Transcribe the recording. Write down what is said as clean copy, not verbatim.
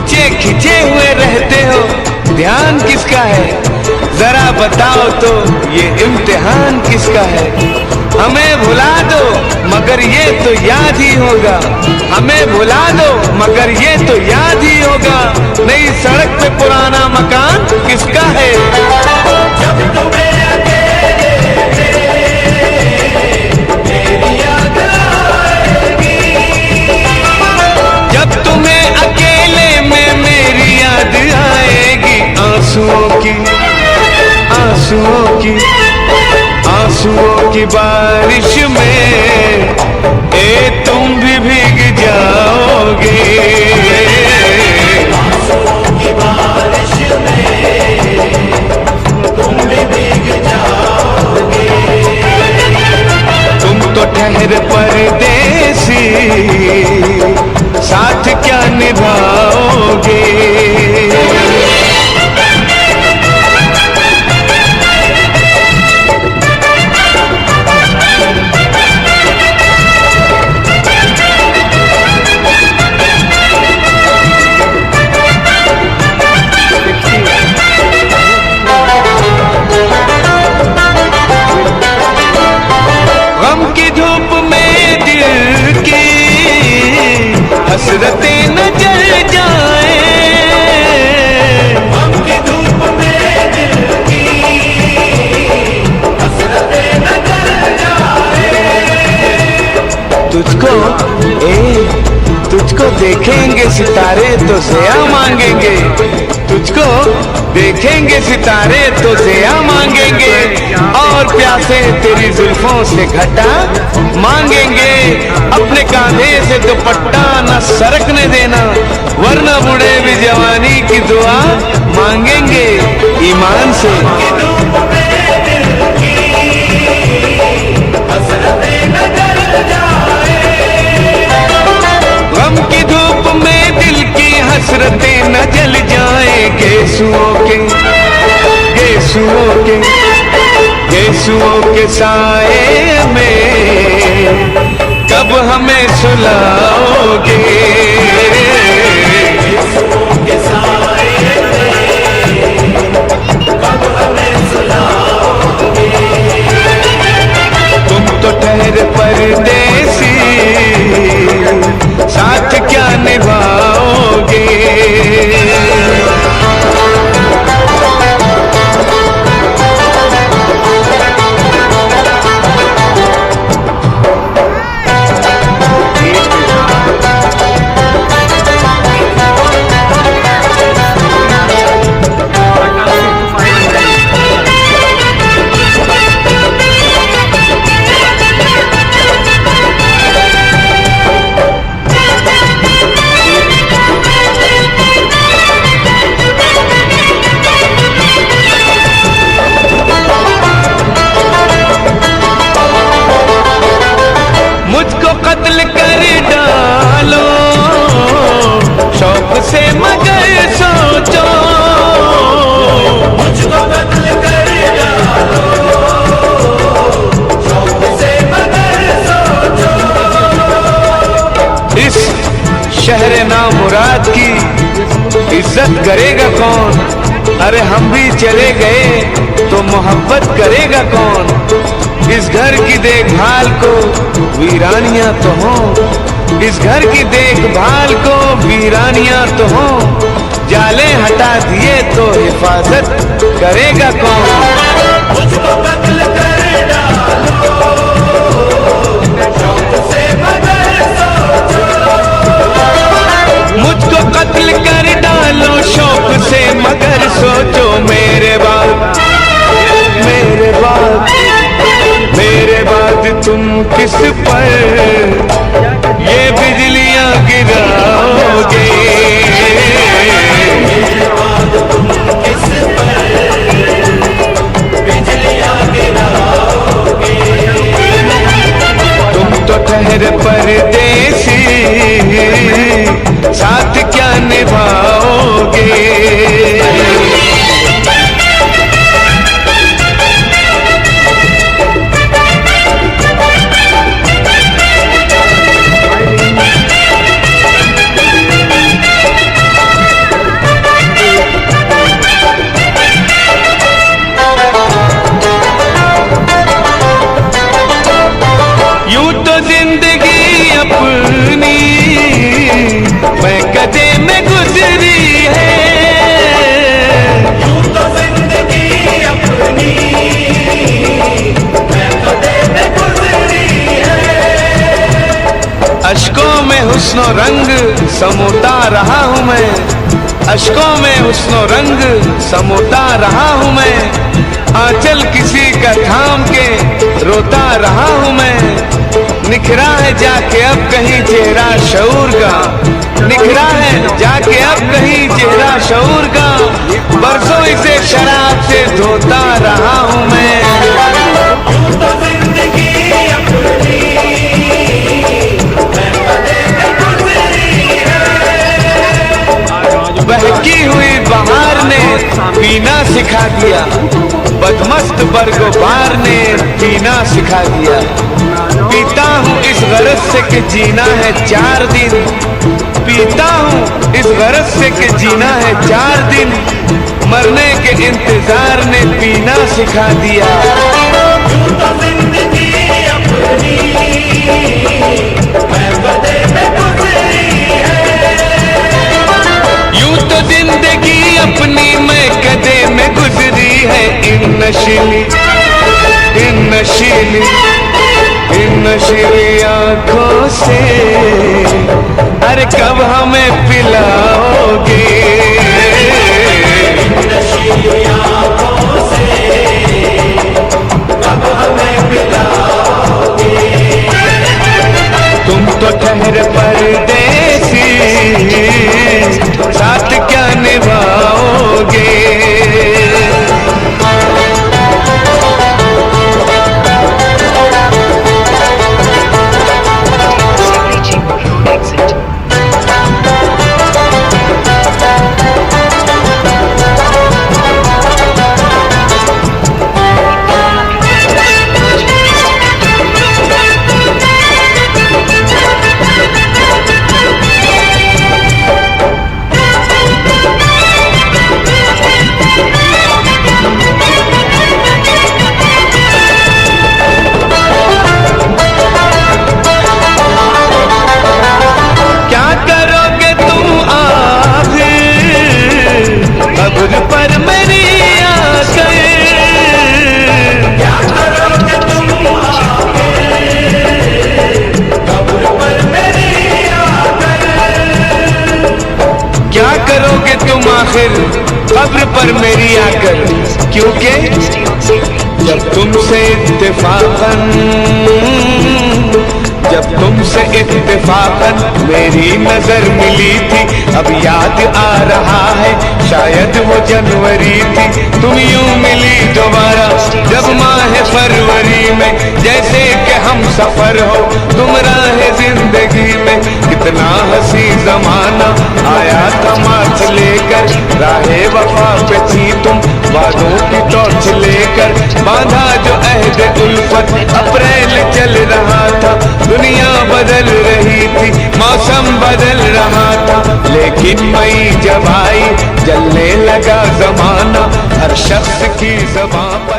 पीछे खिंचे हुए रहते हो, ध्यान किसका है? जरा बताओ तो ये इम्तिहान किसका है? हमें भुला दो मगर ये तो याद ही होगा, हमें भुला दो मगर ये तो याद ही होगा, नई सड़क पे पुराना मकान किसका है? जब तुम्हें अकेले मेरी याद आएगी, जब तुम्हें अकेले में मेरी याद आएगी, आंसुओं की आंसुओं की बारिश में तुम भी भीग जाओगे, आंसुओं की बारिश में तुम भी भीग जाओगे। तुम तो ठहर परदेसी, साथ क्या निभाओगे? हसरतें न जल जाए, गम की धूप में दिल की हसरतें न जल जाए। तुझको देखेंगे सितारे तो ज़िया मांगेंगे, तुझको देखेंगे सितारे तो ज़िया मांगेंगे, और प्यासे तेरी जुल्फों से घटा मांगेंगे, अपने कांधे से दुपट्टा न सरकने देना, वरना बूढ़े भी जवानी की दुआ मांगेंगे ईमान से। गम की धूप में दिल की हसरतें न जल जाए, गेसुओं के साए में कब हमें सुलाओगे? गेसुओं के साए में कब हमें सुलाओगे? तुम तो ठहर परदेसी, साथ क्या निभाओगे? मुझको कत्ल कर डालो शौक से मगर सोचो, मुझको कत्ल कर डालो शौक से मगर सोचो। इस शहर नामुराद की इज्जत करेगा कौन? अरे हम भी चले गए तो मोहब्बत करेगा कौन? इस घर की देखभाल को वीरानियां तो हों, इस घर की देखभाल को वीरानियां तो हों, जाले हटा दिए तो हिफाजत करेगा कौन? मुझको कत्ल कर डालो शौक से मगर सोचो। मुझको कत्ल कर डालो शौक से मगर सोचो, मेरे बाद तुम किस पर ये बिजलियां गिराओगे? मेरे बाद तुम किस पर बिजलियां गिराओगे? तुम तो ठहर परदेसी, साथ क्या निभाओगे? हुस्नो रंग समोता रहा हूँ मैं, अश्कों में हुस्नो रंग समोता रहा हूँ मैं, आंचल किसी का थाम के रोता रहा हूँ मैं। निखरा है जाके अब कहीं चेहरा शऊर का, निखरा है जाके अब कहीं चेहरा शऊर का, बरसों इसे शराब से धोता रहा हूँ मैं। यूं तो जिंदगी अपनी महफिले में गुजरी है। बहकी हुई बहार ने पीना सिखा दिया, बदमस्त बरगोबार ने पीना सिखा दिया। पीता हूँ इस गरज से कि जीना है 4 दिन, पीता हूँ इस गरज से कि जीना है 4 दिन, मरने के इंतजार ने पीना सिखा दिया। यूं तो जिंदगी अपनी महफिले में गुजरी है। यूं तो जिंदगी अपनी मैं कदे में गुजरी है, इन नशीली आंखों से अरे कब हमें पिलाओगे। नशीली आंखों से कब हमें पिलाओगे। तुम तो ठहर परदेसी, साथ क्या निभाओगे। कब्र पर मेरी आकर क्या करोगे तुम कब्र पर मेरी आकर। क्या करोगे तुम आखिर कब्र पर मेरी आकर, क्योंकि जब तुमसे इत्तेफाकन मेरी नजर मिली थी, अब याद आ रहा है शायद वो जनवरी थी। तुम यूं मिली दोबारा जब माह फरवरी में, जैसे कि हम सफर हो तुम राह जिंदगी में। कितना हंसी जमाना आया था मार्च लेकर, राहे वफा पे थी तुम वादों की टॉर्च लेकर। बांधा जो अहद उल्फत अप्रैल चल रहा था, दुनिया बदल रही थी, मौसम बदल रहा था, लेकिन मई जब आई जलने लगा जमाना, हर शख्स की ज़बान पर